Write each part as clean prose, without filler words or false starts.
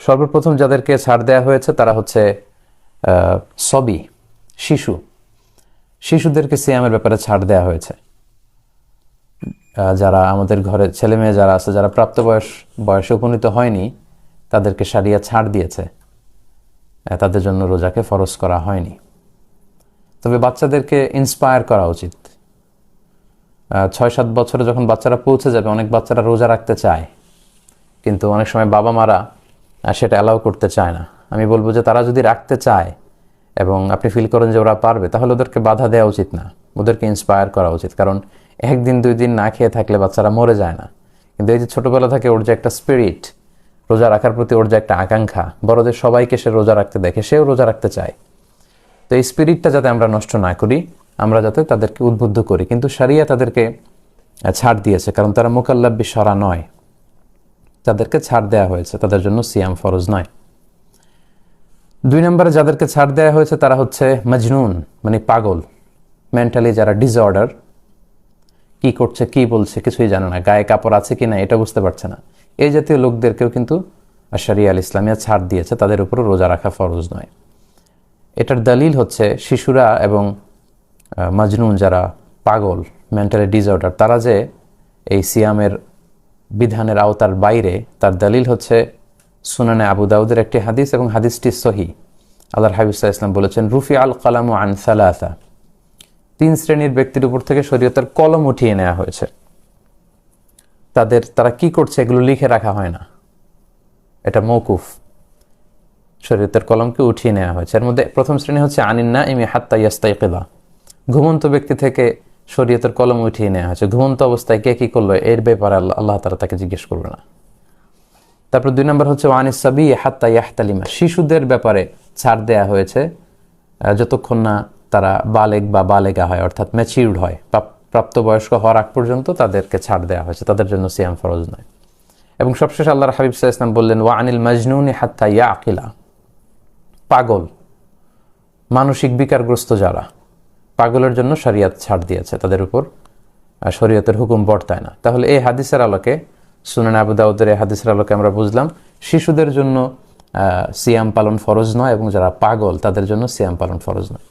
সর্বপ্রথম যাদেরকে ছাড় দেওয়া হয়েছে তারা হচ্ছে সবি, শিশুদেরকে সিয়ামের ব্যাপারে ছাড় দেওয়া হয়েছে। যারা আমাদের ঘরে ছেলে মেয়ে যারা আছে, যারা বয়সে উপনীত হয়নি, তাদেরকে শারিয়া ছাড় দিয়েছে, তাদের জন্য রোজাকে ফরজ করা হয়নি। তবে বাচ্চাদেরকে ইন্সপায়ার করা উচিত। 6-7 বছরে যখন বাচ্চারা পৌঁছে যাবে, অনেক বাচ্চারা রোজা রাখতে চায়, কিন্তু অনেক সময় বাবা মারা সেটা অ্যালাউ করতে চায় না। আমি বলবো যে তারা যদি রাখতে চায় এবং আপনি ফিল করেন যে ওরা পারবে, তাহলে ওদেরকে বাধা দেওয়া উচিত না, ওদেরকে ইন্সপায়ার করা উচিত। কারণ 1-2 দিন না খেয়ে থাকলে বাচ্চারা মরে যায় না। কিন্তু এই যে ছোটবেলা থেকে ওর যে একটা স্পিরিট, রোজা রাখার প্রতি ওর যে একটা আকাঙ্ক্ষা, বড়দের সবাইকে সে রোজা রাখতে দেখে, সেও রোজা রাখতে চায়। তো এই স্পিরিটটা যাতে আমরা নষ্ট না করি, আমরা যাতে তাদেরকে উদ্বুদ্ধ করি। কিন্তু শরিয়া তাদেরকে ছাড় দিয়েছে, কারণ তারা মুকাল্লাফ বিশরা নয়, তাদেরকে ছাড় দেওয়া হয়েছে, তাদের জন্য সিয়াম ফরজ নয়। 2 নম্বরে যাদেরকে ছাড় দেওয়া হয়েছে তারা হচ্ছে মজনুন, মানে পাগল, মেন্টালি যারা ডিসঅর্ডার, কি করছে কি বলছে কিছুই জানে না, গায়ে কাপড় আছে কি না এটা বুঝতে পারছে না, এই জাতীয় লোকদেরকেও কিন্তু শরিয়া আল ইসলামিয়া ছাড় দিয়েছে, তাদের উপরও রোজা রাখা ফরজ নয়। এটার দলিল হচ্ছে শিশুরা এবং মজনুন যারা পাগল, মেন্টালি ডিসঅর্ডার, তারা যে এই সিয়ামের বিধানের আওতার বাইরে, তার দলিল হচ্ছে সুনানে আবু দাউদের একটি হাদিস, এবং হাদিসটি সহি। আল্লাহর হাবিব সাল্লাল্লাহু আলাইহি ওয়াসাল্লাম বলেছেন, রুফি আল কালামু আন সালাসা, 3 শ্রেণীর ব্যক্তির উপর থেকে শরীয়তের কলম উঠিয়ে নেওয়া হয়েছে। তারা কি করছে এগুলো লিখে রাখা হয় না, এটা মওকুফ, শরীয়তের কলমকে উঠিয়ে নেওয়া হয়েছে। এর মধ্যে প্রথম শ্রেণী হচ্ছে আনিন নাইমি হাত্তা ইয়াস্তাইকিযা, ঘুমন্ত ব্যক্তি থেকে শরীয়তের কলম উঠিয়ে নেওয়া হয়েছে। ঘুমন্ত অবস্থায় কে কি করলো এর ব্যাপারে আল্লাহ তাআলা তাকে জিজ্ঞেস করবে না। তারপর 2 নম্বর হচ্ছে ওয়ানিস সাবি হাত্তা ইয়াহতালিমা, শিশুদের ব্যাপারে ছাড় দেয়া হয়েছে যতক্ষণ না তারা বালেগ বা বালেগা হয়, অর্থাৎ ম্যাচিউরড হয়, প্রাপ্তবয়স্ক হওয়ার আগ পর্যন্ত তাদেরকে ছাড় দেওয়া হয়েছে, তাদের জন্য সিয়াম ফরজ নয়। এবং সবশেষ আল্লাহর হাবিব সাল্লাল্লাহু আলাইহি ওয়াসাল্লাম বললেন, ওয়া আনিল মাজনুনি হাত্তা ইয়াকিলা, পাগল, মানসিক বিকারগ্রস্ত যারা, পাগলের জন্য শরিয়ত ছাড় দিয়েছে, তাদের উপর শরীয়তের হুকুম বর্তায় না। তাহলে এই হাদিসের আলোকে, সুনান আবু দাউদের এই হাদিসের আলোকে আমরা বুঝলাম শিশুদের জন্য সিয়াম পালন ফরজ নয়, এবং যারা পাগল তাদের জন্য সিয়াম পালন ফরজ নয়।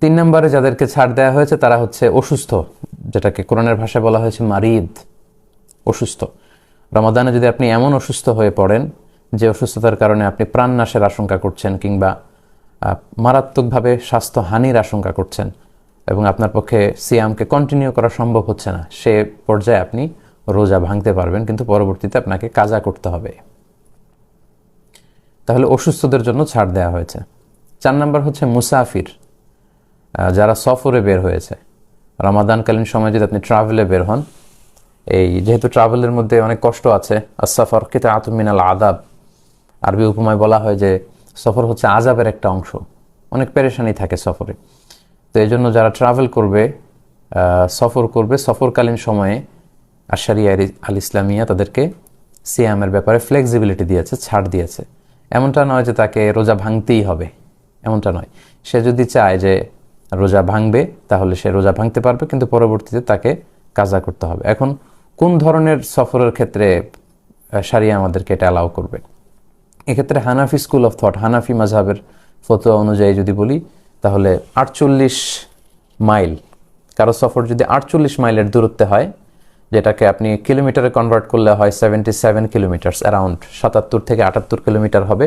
3 নম্বরে যাদেরকে ছাড় দেওয়া হয়েছে তারা হচ্ছে অসুস্থ, যেটাকে কোরআনের ভাষায় বলা হয়েছে মারিদ, অসুস্থ। রমাদানে যদি আপনি এমন অসুস্থ হয়ে পড়েন যে অসুস্থতার কারণে আপনি প্রাণনাশের আশঙ্কা করছেন, কিংবা মারাত্মকভাবে স্বাস্থ্যহানির আশঙ্কা করছেন, এবং আপনার পক্ষে সিয়ামকে কন্টিনিউ করা সম্ভব হচ্ছে না, সে পর্যায়ে আপনি রোজা ভাঙতে পারবেন, কিন্তু পরবর্তীতে আপনাকে কাজা করতে হবে। তাহলে অসুস্থদের জন্য ছাড় দেওয়া হয়েছে। 4 নম্বর হচ্ছে মুসাফির, যারা সফরে বের হয়েছে। রমাদানকালীন সময় যদি আপনি ট্রাভেলে বের হন, যেহেতু ট্রাভেলের মধ্যে অনেক কষ্ট আছে, as-সাফর কিতাআতুম মিনাল আযাব, আরবি উপমায় বলা হয় যে সফর হচ্ছে আযাবের একটা অংশ, অনেক পেরেশানি থাকে সফরে। তো এই জন্য যারা ট্রাভেল করবে, সফর করবে, সফরকালীন সময়ে শরিয়া আল ইসলামিয়া তাদেরকে সিয়ামের ব্যাপারে ফ্লেক্সিবিলিটি দিয়েছে, ছাড় দিয়েছে। এমনটা নয় যে তাকে রোজা ভাঙতেই হবে, এমনটা নয়। সে যদি চায় যে রোজা ভাঙবে তাহলে সে রোজা ভাঙতে পারবে, কিন্তু পরবর্তীতে তাকে কাজা করতে হবে। এখন কোন ধরনের সফরের ক্ষেত্রে শরিয়া আমাদেরকে এটা অ্যালাউ করবে? এক্ষেত্রে হানাফি স্কুল অফ থট, হানাফি মাযহাবের ফতোয়া অনুযায়ী যদি বলি, তাহলে 48 মাইল, কারো সফর যদি 48 মাইলের দূরত্বে হয়, যেটাকে আপনি কিলোমিটারে কনভার্ট করলে হয় 77 কিলোমিটার, অ্যারাউন্ড 77 থেকে 78 কিলোমিটার হবে,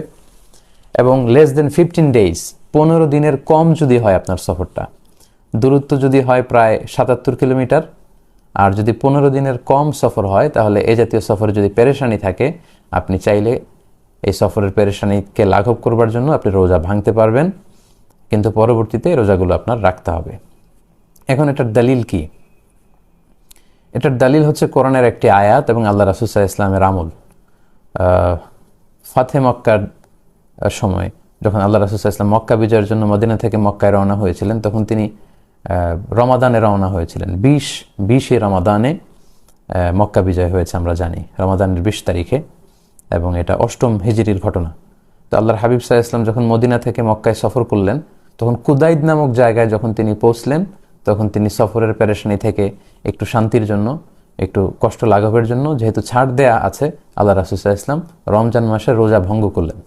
এবং লেস দেন 15 ডেজ, 15 দিনের কম যদি হয় আপনার সফরটা, দূরত্ব যদি হয় প্রায় 77 কিলোমিটার, আর যদি 15 দিনের কম সফর হয়, তাহলে এই জাতীয় সফরে যদি পেরেশানি থাকে, আপনি চাইলে এই সফরের পেরেশানিকে লাঘব করবার জন্য আপনি রোজা ভাঙতে পারবেন, কিন্তু পরবর্তীতে রোজাগুলো আপনার রাখতে হবে। এখন এটার দলিল কি? এটার দলিল হচ্ছে কোরআনের একটি আয়াত এবং আল্লাহ রাসূল সাল্লাল্লাহু আলাইহি ওয়াসাল্লামের আমল। ফাতহে মক্কার সময় যখন আল্লাহ রাসূল সাল্লাল্লাহু আলাইহি ওয়াসাল্লাম মক্কা বিজয়ের জন্য মদিনা থেকে মক্কায় রওনা হয়েছিলেন, তখন তিনি রমাদানে রওনা হয়েছিলেন। 20 রমাদানে মক্কা বিজয় হয়েছে, আমরা জানি রমাদানের 20 তারিখে, এবং এটা 8ম হিজরির ঘটনা। তো আল্লাহর হাবিব সাল্লাল্লাহু আলাইহি ওয়াসাল্লাম যখন মদিনা থেকে মক্কায় সফর করলেন, তখন কুদাইদ নামক জায়গায় যখন তিনি পৌঁছলেন, তখন তিনি সফরের পেরেশানি থেকে একটু শান্তির জন্য একটু কষ্ট লাঘবের জন্য যেহেতু ছাড় দেয়া আছে, আল্লাহ রাসূল সাল্লাল্লাহু আলাইহি ওয়াসাল্লাম রমজান মাসে রোজা ভঙ্গ করলেন।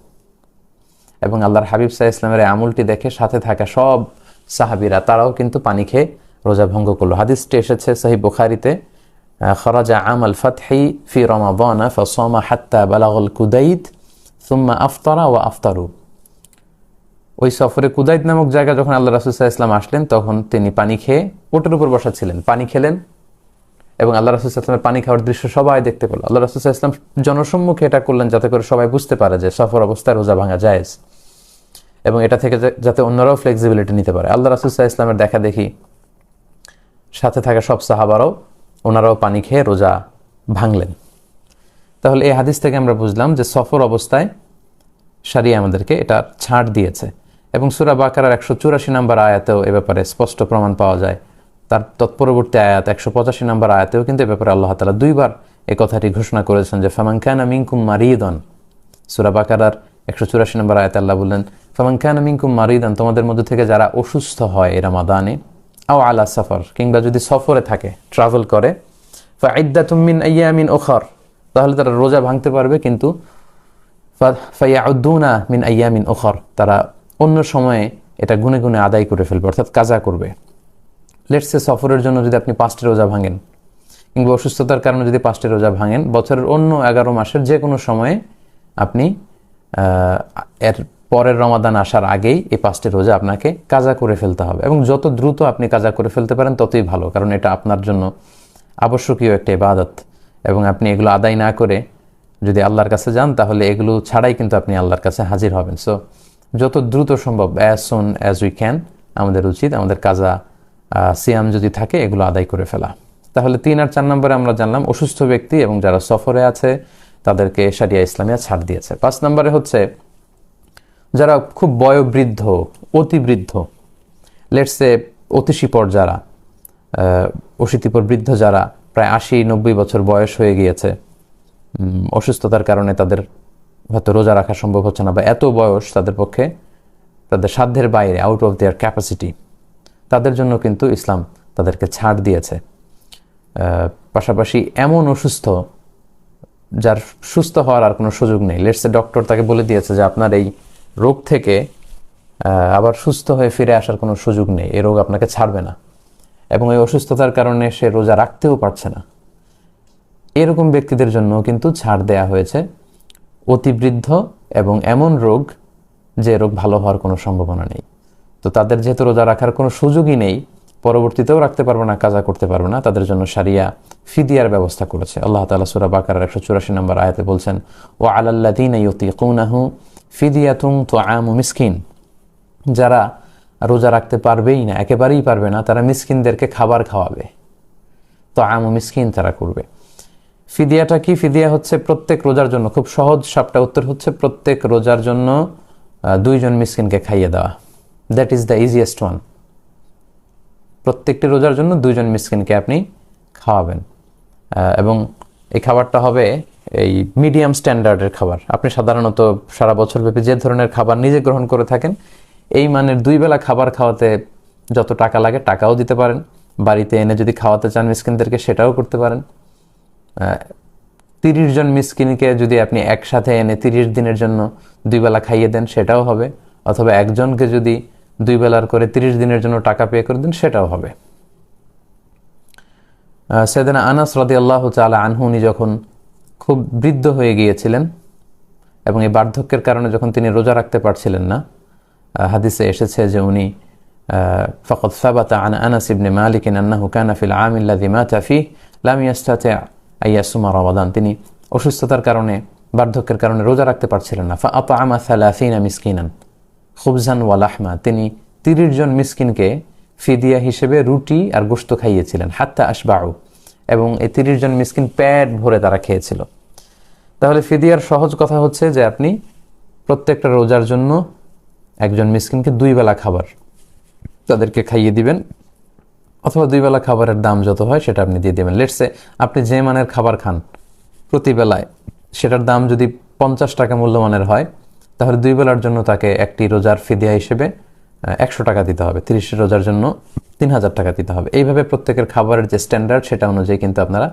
এবং আল্লাহর হাবিব সাল্লাল্লাহু আলাইহি ওয়াসাল্লামের আমলটি দেখে সাথে থাকা সব সাহাবীরা তারাও কিন্তু পানি খেয়ে রোজা ভঙ্গ করলো। হাদিসটি এসেছে সহিহ বুখারীতে, খরাজা আমাল ফাতহি ফি রমাদান ফাসামা হাত্তা বালাগাল কুদাইদ সুম্মা আফতারা ওয়া আফতারু। ওই সফরে কুদাইদ নামক জায়গা যখন আল্লাহ রাসূল সাল্লাল্লাহু আলাইহি ওয়াসাল্লাম আসলেন, তখন তিনি পানি খেয়ে ওটের উপর বসা ছিলেন, পানি খেলেন এবং আল্লাহ রাসূল সাল্লাল্লাহু আলাইহি ওয়াসাল্লামের পানি খাওয়ার দৃশ্য সবাই দেখতে পেল। আল্লাহ রাসূল সাল্লাল্লাহু আলাইহি ওয়াসাল্লাম জনসম্মুখে এটা করলেন যাতে করে সবাই বুঝতে পারে যে সফর অবস্থায় রোজা ভাঙা জায়েজ, এবং এটা থেকে যাতে অন্যরাও ফ্লেক্সিবিলিটি নিতে পারে। আল্লাহ রাসূল সাল্লাল্লাহু আলাইহি ওয়াসাল্লামের দেখা দেখি সাথে থাকা সব সাহাবারাও ওনারাও পানি খেয়ে রোজা ভাঙলেন। তাহলে এই হাদিস থেকে আমরা বুঝলাম যে সফর অবস্থায় শরিয়া আমাদেরকে এটা ছাড় দিয়েছে। এবং সূরা বাকারার 184 নম্বর আয়াতেও এ ব্যাপারে স্পষ্ট প্রমাণ পাওয়া যায়। তার তৎপরবর্তী আয়াত 185 নম্বর আয়াতেও কিন্তু এ ব্যাপারে আল্লাহ তাআলা দুইবার এই কথাটি ঘোষণা করেছেন যে ফামান কানা মিনকুম মারিদান। সূরা বাকারার 184 নম্বর আয়াতে আল্লাহ বললেন ফামান কানা মিনকুম মারিদান, তোমাদের মধ্যে থেকে যারা অসুস্থ হয় এই রমাদানে, আও আলা সফর, কিংবা যদি সফরে থাকে, ট্রাভেল করে, ফাইদ্দাতুম মিন আইয়ামিন উখর, তাহলে তারা রোজা ভাঙতে পারবে, কিন্তু ফায়াউদ্দুনা মিন আইয়ামিন উখর, তারা অন্য সময়ে এটা গুনে গুনে আদায় করে ফেলবে, অর্থাৎ কাজা করবে। লেটস সে সফরের জন্য যদি আপনি 5টি রোজা ভাঙেন, কিংবা অসুস্থতার কারণে যদি 5টি রোজা ভাঙেন, বছরের অন্য 11 মাসের যে কোনো সময়ে আপনি এর পরের রমাদান আসার আগেই এই 5টি রোজা আপনাকে কাজা করে ফেলতে হবে। এবং যত দ্রুত আপনি কাজা করে ফেলতে পারেন ততই ভালো, কারণ এটা আপনার জন্য আবশ্যকীয় একটা ইবাদত। এবং আপনি এগুলো আদায় না করে যদি আল্লাহর কাছে যান, তাহলে এগুলো ছাড়াই কিন্তু আপনি আল্লাহর কাছে হাজির হবেন। সো যত দ্রুত সম্ভব, as soon as we can, আমাদের উচিত আমাদের কাজা সিয়াম যদি থাকে এগুলো আদায় করে ফেলা। তাহলে 3 আর 4 নম্বরে আমরা জানলাম অসুস্থ ব্যক্তি এবং যারা সফরে আছে তাদেরকে শরিয়া ইসলামিয়া ছাড় দিয়েছে। 5 নম্বরে হচ্ছে যারা খুব বয়োবৃদ্ধ, অতিবৃদ্ধ, লেটসে অতিশিপর যারা, অশীতিপর বৃদ্ধ যারা প্রায় 80-90 বছর বয়স হয়ে গিয়েছে, অসুস্থতার কারণে তাদের হয়তো রোজা রাখা সম্ভব হচ্ছে না, বা এত বয়স তাদের পক্ষে তাদের সাধ্যের বাইরে, আউট অফ দেয়ার ক্যাপাসিটি, তাদের জন্য কিন্তু ইসলাম তাদেরকে ছাড় দিয়েছে। পাশাপাশি এমন অসুস্থ যার সুস্থ হওয়ার আর কোনো সুযোগ নেই, লেটসে ডক্টর তাকে বলে দিয়েছে যে আপনার এই রোগ থেকে আবার সুস্থ হয়ে ফিরে আসার কোনো সুযোগ নেই, এই রোগ আপনাকে ছাড়বে না, এবং এই অসুস্থতার কারণে সে রোজা রাখতেও পারছে না, এরকম ব্যক্তিদের জন্য কিন্তু ছাড় দেয়া হয়েছে। অতিবৃদ্ধ এবং এমন রোগ যে রোগ ভালো হওয়ার কোনো সম্ভাবনা নেই, তো তাদের যেহেতু রোজা রাখার কোনো সুযোগই নেই, পরবর্তীতেও রাখতে পারবে না, কাজা করতে পারবে না, তাদের জন্য শরিয়া ফিদিয়ার ব্যবস্থা করেছে। আল্লাহ তাআলা সূরা বাকারার 184 নম্বর আয়াতে বলছেন ওয়া আলাল্লাযীনা ইউতীকুনাহু ফিদিয়াতুন তুআমু মিসকিন, যারা রোজা রাখতে পারবেই না, একেবারেই পারবে না, তারা মিসকিনদেরকে খাবার খাওয়াবে, তুআমু মিসকিন তারা করবে। ফিদিয়াটা কি? ফিদিয়া হচ্ছে প্রত্যেক রোজার জন্য, খুব সহজ সাপটা উত্তর হচ্ছে প্রত্যেক রোজার জন্য 2 জন মিসকিনকে খাইয়ে দেওয়া। That is the easiest one. প্রত্যেকটি রোজার জন্য 2 জন মিসকিনকে আপনি খাওয়াবেন, এবং এই খাবারটা হবে এই মিডিয়াম স্ট্যান্ডার্ডের খাবার। আপনি সাধারণত সারা বছরব্যাপী যে ধরনের খাবার নিজে গ্রহণ করে থাকেন, এই মানের 2 বেলা খাবার খাওয়াতে যত টাকা লাগে টাকাও দিতে পারেন, বাড়িতে এনে যদি খাওয়াতে চান মিসকিনদেরকে সেটাও করতে পারেন। 30 জন মিসকিনকে যদি আপনি একসাথে এনে 30 দিনের জন্য 2 বেলা খাইয়ে দেন সেটাও হবে, অথবা একজনকে যদি 2 বেলার করে 30 দিনের জন্য টাকা পে করে দেন সেটাও হবে। সাইয়েদনা আনাস রাদিয়াল্লাহু তাআলা আনহু উনি যখন খুব বৃদ্ধ হয়ে গিয়েছিলেন এবং এই বার্ধক্যের কারণে যখন তিনি রোজা রাখতে পারছিলেন না, হাদিসে এসেছে যে উনি ফাকাদ সাবাতা আন আনাস ইবনে মালিক আন্নাহু কানা ফিল আম আল্লাযী মাতা ফীহি লাম ইয়াস্তাতি' আইয়াসুমা রমাদান, তিনি অসুস্থতার কারণে, বার্ধক্যের কারণে রোজা রাখতে পারছিলেন না। ফাআতআমা 30 মিসকিনান খুবজান ওয়া লাহমা, তিনি 30 জন মিসকিনকে ফিদিয়া হিসেবে রুটি আর গোশত খাইয়েছিলেন, হাত্তা আশবাউ, এবং এই 30 জন মিসকিন পেট ভরে তারা খেয়েছিল। তাহলে ফিদিয়ার সহজ কথা হচ্ছে যে আপনি প্রত্যেকটা রোজার জন্য একজন মিসকিনকে 2 বেলা খাবার তাদেরকে খাইয়ে দিবেন, অথবা 2 বেলা খাবারের দাম যত হয় সেটা আপনি দিয়ে দেবেন। লেটসে আপনি যে মানের খাবার খান প্রতি বেলায়, সেটার দাম যদি 50 টাকা মূল্যমানের হয়, তাহলে 2 বেলার জন্য তাকে একটি রোজার ফিদিয়া হিসেবে 100 টাকা দিতে হবে। 30 রোজার জন্য 3,000 টাকা দিতে হবে। এইভাবে প্রত্যেকের খাবারের যে স্ট্যান্ডার্ড সেটা অনুযায়ী কিন্তু আপনারা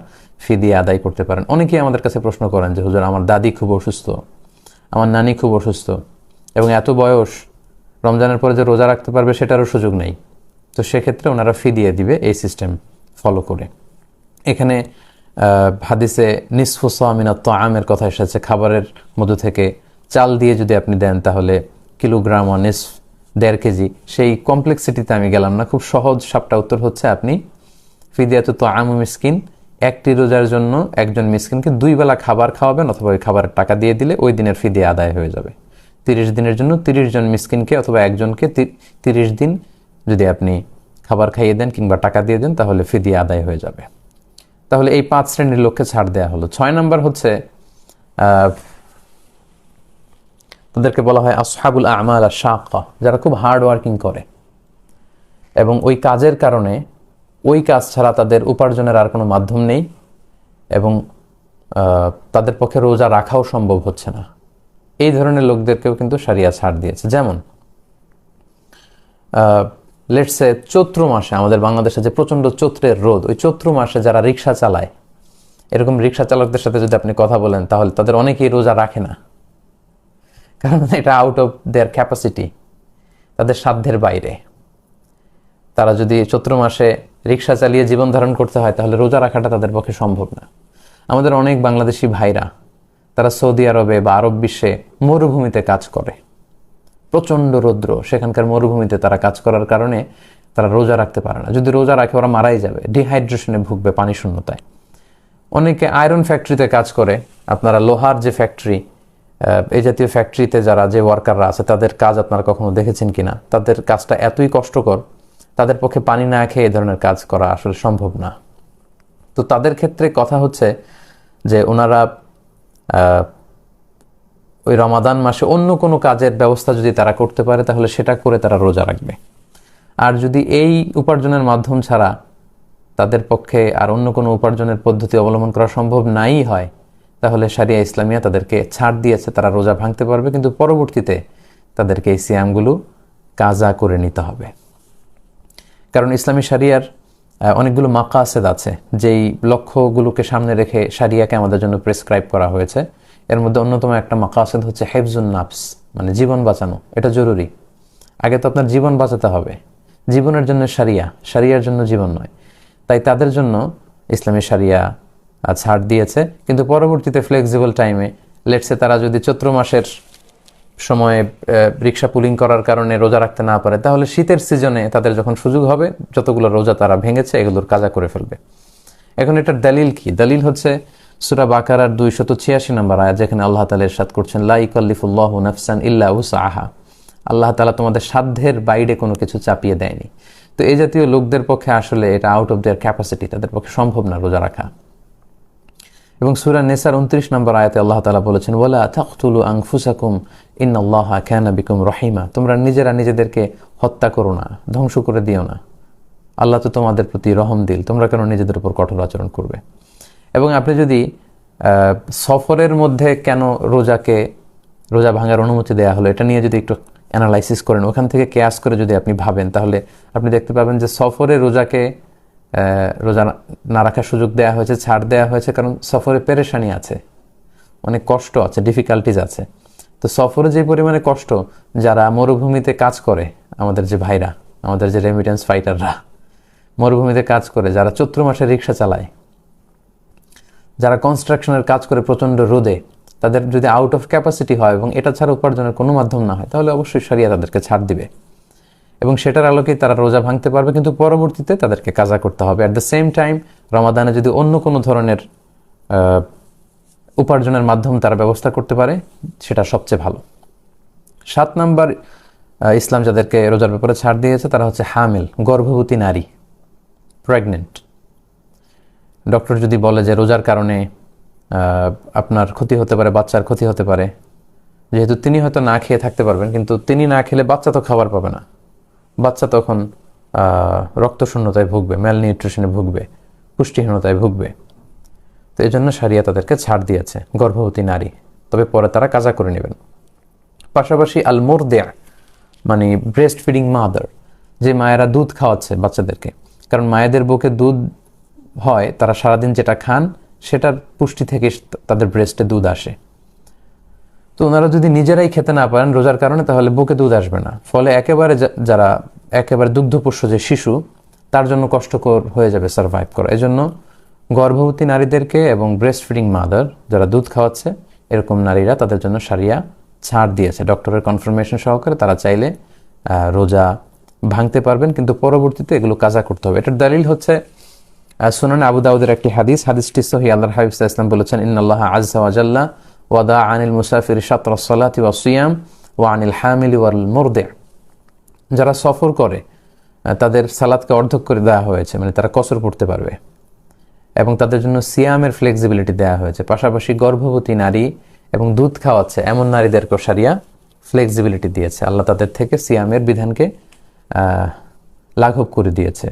ফি দিয়ে আদায় করতে পারেন। অনেকেই আমাদের কাছে প্রশ্ন করেন যে হুজুর, আমার দাদি খুব অসুস্থ, আমার নানি খুব অসুস্থ, এবং এত বয়স, রমজানের পরে যে রোজা রাখতে পারবে সেটারও সুযোগ নেই। তো সেক্ষেত্রে ওনারা ফি দিয়ে দিবে এই সিস্টেম ফলো করে। এখানে হাদিসে নিসফু সামিনাত তাআমের কথা এসেছে, খাবারের মধ্য থেকে চাল দিয়ে যদি আপনি দেন তাহলে কিলোগ্রাম ও নিসফ 1.5 কেজি। সেই কমপ্লেক্সিটিতে আমি গেলাম না, খুব সহজ সাপটা উত্তর হচ্ছে আপনি ফিদিয়াতু তাআম মিসকিন, একটি রোজার জন্য একজন মিসকিনকে 2 বেলা খাবার খাওয়াবেন, অথবা ওই খাবারের টাকা দিয়ে দিলে ওই দিনের ফিদিয়া আদায় হয়ে যাবে। 30 দিনের জন্য 30 জন মিসকিনকে অথবা একজনকে 30 দিন যদি আপনি খাবার খাইয়ে দেন কিংবা টাকা দিয়ে দেন তাহলে ফিদিয়া আদায় হয়ে যাবে। তাহলে এই 5 শ্রেণীর লোককে ছাড় দেওয়া হলো। 6 নম্বর হচ্ছে তাদেরকে বলা হয় আসহাবুল আমাল আশ-শাক্কা, যারা খুব হার্ড ওয়ার্কিং করে এবং ওই কাজের কারণে ওই কাজ ছাড়া তাদের উপার্জনের আর কোনো মাধ্যম নেই এবং তাদের পক্ষে রোজা রাখাও সম্ভব হচ্ছে না। এই ধরনের লোকদেরকেও কিন্তু শরিয়া ছাড় দিয়েছে। যেমন লেটস সে চৈত্র মাসে, আমাদের বাংলাদেশে যে প্রচণ্ড চৈত্রের রোদ, ওই চৈত্র মাসে যারা রিক্সা চালায়, এরকম রিক্সা চালকদের সাথে যদি আপনি কথা বলেন তাহলে তাদের অনেকেই রোজা রাখে না, কারণ এটা আউট অফ দেয়ার ক্যাপাসিটি, তাদের সাধ্যের বাইরে। তারা যদি চৈত্র মাসে রিক্সা চালিয়ে জীবন ধারণ করতে হয় তাহলে রোজা রাখাটা তাদের পক্ষে সম্ভব না। আমাদের অনেক বাংলাদেশি ভাইরা তারা সৌদি আরবে বা আরব বিশ্বে মরুভূমিতে কাজ করে, প্রচণ্ড রৌদ্র, সেখানকার মরুভূমিতে তারা কাজ করার কারণে তারা রোজা রাখতে পারে না। যদি রোজা রাখে ওরা মারাই যাবে, ডিহাইড্রেশনে ভুগবে, পানি শূন্যতায়। অনেকে আয়রন ফ্যাক্টরিতে কাজ করে, আপনারা লোহার যে ফ্যাক্টরি, এই জাতীয় ফ্যাক্টরিতে যারা যে ওয়ার্কাররা আছে তাদের কাজ আপনারা কখনো দেখেছেন কিনা? তাদের কাজটা এতই কষ্টকর, তাদের পক্ষে পানি না খেয়ে এই ধরনের কাজ করা আসলে সম্ভব না। তো তাদের ক্ষেত্রে কথা হচ্ছে যে ওনারা ওই রমাদান মাসে অন্য কোনো কাজের ব্যবস্থা যদি তারা করতে পারে তাহলে সেটা করে তারা রোজা রাখবে। আর যদি এই উপার্জনের মাধ্যম ছাড়া তাদের পক্ষে আর অন্য কোনো উপার্জনের পদ্ধতি অবলম্বন করা সম্ভব নাই হয়, তাহলে শরিয়া ইসলামিয়া তাদেরকে ছাড় দিয়েছে, তারা রোজা ভাঙতে পারবে, কিন্তু পরবর্তীতে তাদেরকে এই সিয়ামগুলো কাজা করে নিতে হবে। কারণ ইসলামী শরিয়ার অনেকগুলো মাকাসেদ আছে, যেই লক্ষ্যগুলোকে সামনে রেখে শরিয়াকে আমাদের জন্য প্রেসক্রাইব করা হয়েছে। এর মধ্যে অন্যতম একটা মাকাসেদ হচ্ছে হেফজুন নাফস, মানে জীবন বাঁচানো। এটা জরুরি। আগে তো আপনার জীবন বাঁচাতে হবে, জীবনের জন্য শরিয়া, শরিয়ার জন্য জীবন নয়। তাই তাদের জন্য ইসলামী শরিয়া ছাড় দিয়েছে, কিন্তু পরবর্তীতে ফ্লেক্সিবল টাইমে, লেটসে তারা যদি চৈত্র মাসের সময়ে রিক্সা পুলিং করার কারণে রোজা রাখতে না পারে, তাহলে শীতের সিজনে তাদের যখন সুযোগ হবে যতগুলো রোজা তারা ভেঙেছে এগুলোর কাজা করে ফেলবে। এখন এটার দলিল কি? দলিল হচ্ছে সূরা বাকারার 286 নম্বর আয়াত, যেখানে আল্লাহ তাআলা ইরশাদ করছেন, লা ইকাল্লিফুল্লাহু নাফসান ইল্লা উসআহা। আল্লাহ তাআলা তোমাদের সাধ্যের বাইরে কোনো কিছু চাপিয়ে দেয়নি। তো এই জাতীয় লোকদের পক্ষে আসলে এটা আউট অফ দেয়ার ক্যাপাসিটি, তাদের পক্ষে সম্ভব না রোজা রাখা। এবং সূরা নিসার 29 নম্বর আয়াতে আল্লাহ তাআলা বলেছেন, ওয়ালা তাকতুলু আনফুসাকুম ইন্নাল্লাহা কানা বিকুম রহিমা। তোমরা নিজেরা নিজেদেরকে হত্যা করো না, ধ্বংস করে দিও না, আল্লাহ তো তোমাদের প্রতি রহমদিল, তোমরা কেন নিজেদের উপর কঠোর আচরণ করবে। এবং আপনি যদি সফরের মধ্যে কেন রোজা ভাঙার অনুমতি দেওয়া হলো এটা নিয়ে যদি একটু অ্যানালাইসিস করেন, ওখান থেকে কেয়াস করে যদি আপনি ভাবেন, তাহলে আপনি দেখতে পাবেন যে সফরে রোজা না রাখার সুযোগ দেওয়া হয়েছে, ছাড় দেওয়া হয়েছে, কারণ সফরে পেরেশানি আছে, অনেক কষ্ট আছে, ডিফিকাল্টিজ আছে। তো সফরে যে পরিমাণে কষ্ট, যারা মরুভূমিতে কাজ করে, আমাদের যে ভাইরা, আমাদের যে রেমিটেন্স ফাইটাররা মরুভূমিতে কাজ করে, যারা চৈত্র মাসে রিক্সা চালায়, যারা কনস্ট্রাকশনের কাজ করে প্রচণ্ড রোদে, তাদের যদি আউট অফ ক্যাপাসিটি হয় এবং এটা ছাড়া উপার্জনের কোনো মাধ্যম না হয়, তাহলে অবশ্যই শরিয়া তাদেরকে ছাড় দিবে এবং সেটার আলোকেই তারা রোজা ভাঙতে পারবে, কিন্তু পরবর্তীতে তাদেরকে কাজা করতে হবে। অ্যাট দ্য সেম টাইম রমাদানে যদি অন্য কোনো ধরনের উপার্জনের মাধ্যম তারা ব্যবস্থা করতে পারে সেটা সবচেয়ে ভালো। 7 নম্বর ইসলাম যাদেরকে রোজার ব্যাপারে ছাড় দিয়েছে তারা হচ্ছে হামিল, গর্ভবতী নারী, প্রেগনেন্ট। ডক্টর যদি বলে যে রোজার কারণে আপনার ক্ষতি হতে পারে, বাচ্চার ক্ষতি হতে পারে, যেহেতু তিনি হয়তো না খেয়ে থাকতে পারবেন, কিন্তু তিনি না খেলে বাচ্চা তো খাবার পাবে না, বাচ্চা তখন রক্তশূন্যতায় ভুগবে, ম্যালনিউট্রিশনে ভুগবে, পুষ্টিহীনতায় ভুগবে। তো এই জন্য শরিয়া তাদেরকে ছাড় দিয়েছে, গর্ভবতী নারী, তবে পরে তারা কাজা করে নেবেন। পাশাপাশি আল মুরদিয়া, মানে ব্রেস্ট ফিডিং মাদার, যে মায়েরা দুধ খাওয়াচ্ছে বাচ্চাদেরকে, কারণ মায়েদের বুকে দুধ হয়, তারা সারাদিন যেটা খান সেটার পুষ্টি থেকে তাদের ব্রেস্টে দুধ আসে। তো ওনারা যদি নিজেরাই খেতে না পারেন রোজার কারণে, তাহলে বুকে দুধ আসবে না, ফলে একেবারে যারা একেবারে দুগ্ধপোষ্য যে শিশু, তার জন্য কষ্টকর হয়ে যাবে সার্ভাইভ করা। এজন্য গর্ভবতী নারীদেরকে এবং ব্রেস্ট ফিডিং মাদার যারা দুধ খাওয়াচ্ছে এরকম নারীরা, তাদের জন্য শারিয়া ছাড় দিয়েছে ডক্টরের কনফার্মেশন সহকারে। তারা চাইলে রোজা ভাঙতে পারবেন, কিন্তু পরবর্তীতে এগুলো কাজা করতে হবে। এটার দলিল হচ্ছে সুনানে আবু দাউদের একটি হাদিসটি সহিহ। আল্লাহর হাবিব সাল্লাল্লাহু আলাইহি ওয়াসাল্লাম বলেছেন, ইন্নাল্লাহা আযজা ওয়া জাল্লা ওয়াদা আনিল মুসাফির শাতরাস সালাতি ওয়াস সিয়াম ওয়া আনিল হামিলি ওয়াল মুরদি'। যারা সফর করে তাদের সালাতকে অর্ধেক করে দেওয়া হয়েছে, মানে তারা কসর পড়তে পারবে, এবং তাদের জন্য সিয়ামের ফ্লেক্সিবিলিটি দেওয়া হয়েছে। পাশাপাশি গর্ভবতী নারী এবং দুধ খাওয়াচ্ছে এমন নারীদেরকেও শারিয়া ফ্লেক্সিবিলিটি দিয়েছে। আল্লাহ তাদের থেকে সিয়ামের বিধানকে লাঘব করে দিয়েছে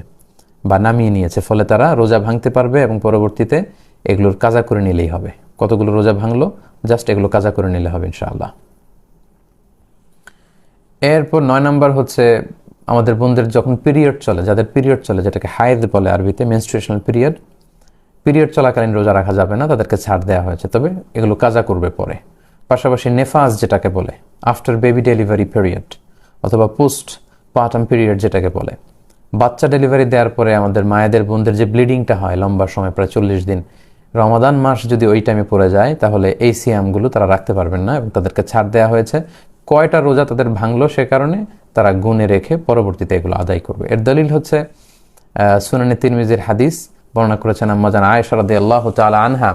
বা নামিয়ে নিয়েছে, ফলে তারা রোজা ভাঙতে পারবে এবং পরবর্তীতে এগুলোর কাজা করে নিলেই হবে। কতগুলো রোজা ভাঙলো, জাস্ট এগুলো কাজা করে নিলে হবে ইনশাআল্লাহ। এরপর 9 নম্বর হচ্ছে আমাদের বোনদের যখন পিরিয়ড চলে, যাদের পিরিয়ড চলে, যেটাকে হায়েদ বলে আরবিতে, মেনস্ট্রুয়েশনাল পিরিয়ড চলাকালীন রোজা রাখা যাবে না, তাদেরকে ছাড় দেওয়া হয়েছে, তবে এগুলো কাজা করবে পরে। পাশাপাশি নেফাজ যেটাকে বলে, আফটার বেবি ডেলিভারি পিরিয়ড অথবা পোস্ট পার্টাম পিরিয়ড যেটাকে বলে, বাচ্চা ডেলিভারি দেওয়ার পরে আমাদের মায়েদের বোনদের যে ব্লিডিংটা হয় লম্বা সময়, প্রায় 40 দিন, রমাদান মাস যদি ওই টাইমে পড়ে যায় তাহলে এই সিয়ামগুলো তারা রাখতে পারবেন না এবং তাদেরকে ছাড় দেওয়া হয়েছে। কয়টা রোজা তাদের ভাঙলো সে কারণে তারা গুণে রেখে পরবর্তীতে এগুলো আদায় করবে। এর দলিল হচ্ছে সুনানে তিরমিজির হাদিস, বর্ণনা করেছেন আম্মা জান আয়েশা রাদিয়াল্লাহু তাআলা আনহা।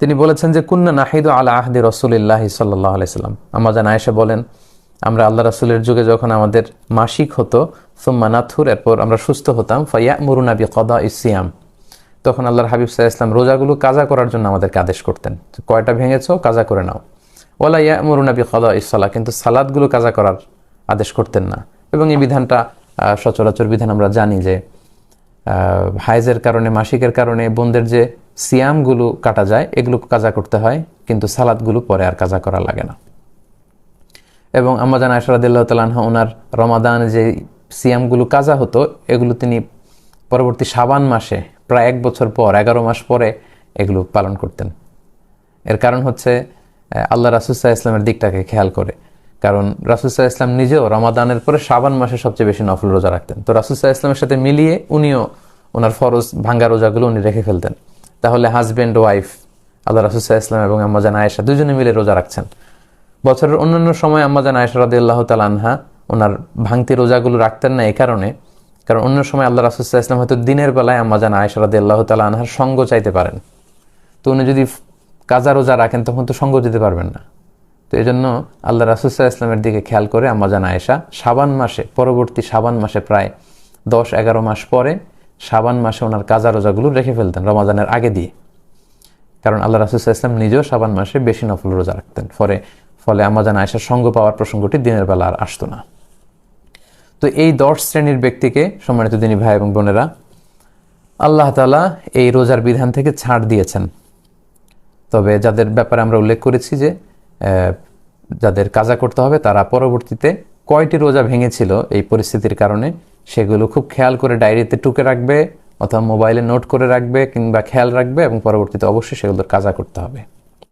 তিনি বলেছেন যে কুন্না নাহিদু আলা আহদি রাসূলিল্লাহি সাল্লাল্লাহু আলাইহি সাল্লাম। আম্মা জান আয়েশা বলেন, আমরা আল্লাহ রাসূলের যুগে যখন আমাদের মাসিক হতো, সুম্মা নাথুর, এরপর আমরা সুস্থ হতাম, ফায়ামুরুনা বিকাদাইস সিয়াম, তখন আল্লাহর হাবিব সাল্লাল্লাহু আলাইহি ওয়াসাল্লাম রোজাগুলো কাজা করার জন্য আমাদেরকে আদেশ করতেন, কয়টা ভেঙেছো কাজা করে নাও। ওয়ালা ইয়ামুরুনা বিকাদাইস সালাহ, কিন্তু সালাতগুলো কাজা করার আদেশ করতেন না। এবং এই বিধানটা সচরাচর বিধান আমরা জানি যে হাইজের কারণে, মাসিকের কারণে বোনদের যে সিয়ামগুলো কাটা যায় এগুলো কাজা করতে হয়, কিন্তু সালাতগুলো পরে আর কাজা করা লাগে না। এবং আম্মা জান আয়েশা রাদিয়াল্লাহু তাআলা আনহা ওনার রমাদানে যে সিয়ামগুলো কাজা হতো এগুলো তিনি পরবর্তী শাবান মাসে প্রায় 1 বছর পর, 11 মাস পরে এগুলো পালন করতেন। এর কারণ হচ্ছে আল্লাহ রাসূল সাল্লাল্লাহু আলাইহি ওয়াসাল্লামের দিকটাকে খেয়াল করে, কারণ রাসূল সাল্লাল্লাহু আলাইহি ওয়াসাল্লাম নিজেও রমাদানের পরে শাবান মাসে সবচেয়ে বেশি নফল রোজা রাখতেন। তো রাসূল সাল্লাল্লাহু আলাইহি ওয়াসাল্লামের সাথে মিলিয়ে উনিও ওনার ফরজ ভাঙ্গা রোজাগুলো উনি রেখে ফেলতেন। তাহলে হাজব্যান্ড ওয়াইফ আল্লাহ রাসূল সাল্লাল্লাহু আলাইহি ওয়াসাল্লাম এবং আম্মা জান আয়েশা দুজনে মিলে রোজা রাখছেন। বছরের অন্যান্য সময় আম্মা জান আয়েশা রাদিয়াল্লাহু তাআলা আনহা ওনার ভাঙতি রোজাগুলো রাখতেন না, এই কারণে, কারণ অন্য সময় আল্লাহ রাসূল সাল্লাল্লাহু আলাইহি ওয়াসাল্লাম হয়তো দিনের বেলায় আম্মা জান আয়েশা রাদিয়াল্লাহু তাআলা আনহার সঙ্গ চাইতে পারেন। তো উনি যদি কাজা রোজা রাখেন তখন তো সঙ্গ দিতে পারবেন না। তো এই জন্য আল্লাহ রাসূল সাল্লাল্লাহু আলাইহি ওয়াসাল্লামের দিকে খেয়াল করে আম্মা জান আয়েশা শাবান মাসে, পরবর্তী শাবান মাসে প্রায় 10-11 মাস পরে শাবান মাসে ওনার কাজা রোজাগুলো রেখে ফেলতেন রমাদানের আগে দিয়ে, কারণ আল্লাহ রাসূল সাল্লাল্লাহু আলাইহি ওয়াসাল্লাম নিজেও শাবান মাসে বেশি নফল রোজা রাখতেন। ফলে আম্মা জান আয়েশার সঙ্গ পাওয়ার প্রসঙ্গটি দিনের বেলা আর আসতো না। তো এই 10 শ্রেণীর ব্যক্তিকে, সম্মানিত দিনী ভাই এবং বোনেরা, আল্লাহ তাআলা এই রোজার বিধান থেকে ছাড় দিয়েছেন। তবে যাদের ব্যাপারে আমরা উল্লেখ করেছি যে যাদের কাজা করতে হবে, তারা পরবর্তীতে কয়টি রোজা ভেঙেছিল এই পরিস্থিতির কারণে সেগুলো খুব খেয়াল করে ডায়েরিতে টুকে রাখবে অথবা মোবাইলে নোট করে রাখবে কিংবা খেয়াল রাখবে এবং পরবর্তীতে অবশ্যই সেগুলোর কাজা করতে হবে।